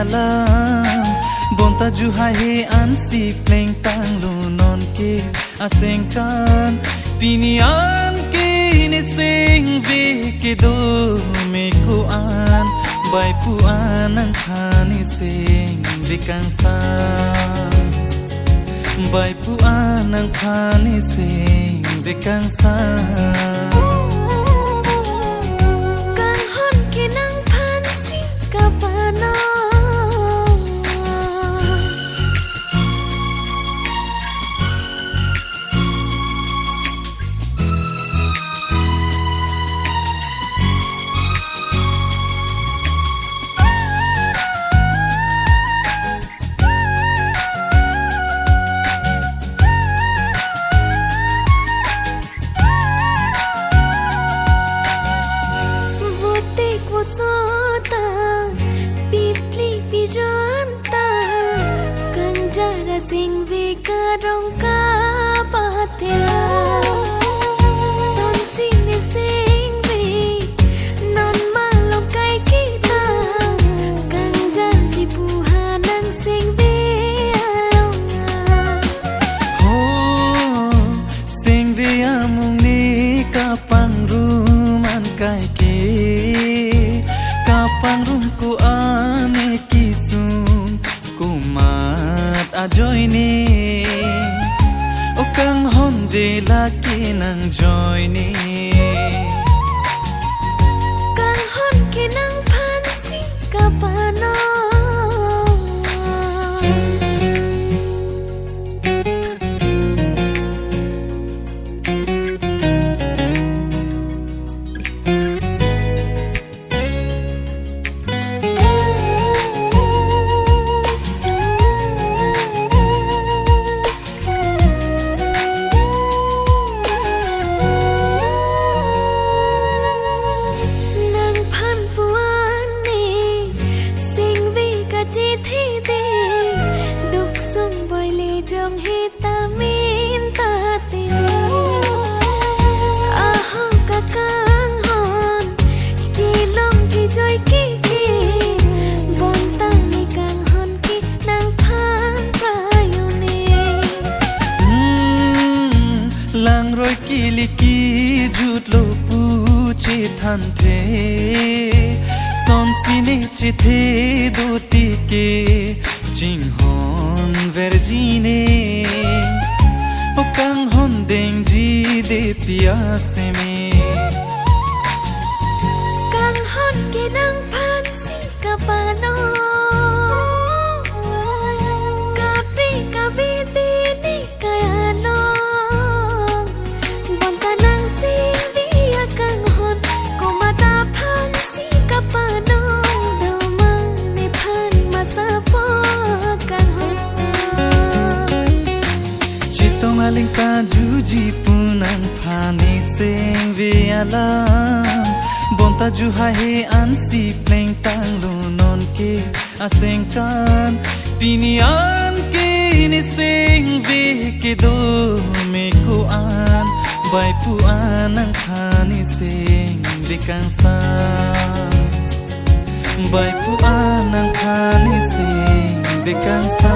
alam bonta juhai he ansi pleng tang lu non ke asengkan pinian ke ni sing ve ke do me ku an bai pu anang khani sing ve kang sa bai pu anang khani sing ve kang sa Sing vi ka rong ka pathya son sing ni sing vi non ma lo kai kita kang ja ji pu hanang sing vi alonga ho sing vi amung ni ka pang rum an kai ke ka pang rum ku ane kisum kumat ajoini o kang honde laki nang joini kang hon ke nang phan si ka pano trong hi ta min ta tiri aho ka kang hon ki long ki joy ki bon ta ni kang hon ki nang phan prayone lang roi ki li ki jut lo pu che than the son sine che the do ti ke jing hon vergine o kang hon deng ji de pia se me kang hon ke nang phan si ka pano ka pri ka bi ti ni ka ano bon ta nang si vi kang hon ko mata phan si ka pano do ma ni phan ma sa po kang hon chitong aling ka juji punang phani sing ve alam bonta juhai he ansi pleng tang lu non ke asengkan pinian ke ni sing ve ke do me ku an bai pu anang khani sing ve kang sa bai pu anang khani sing ve kang sa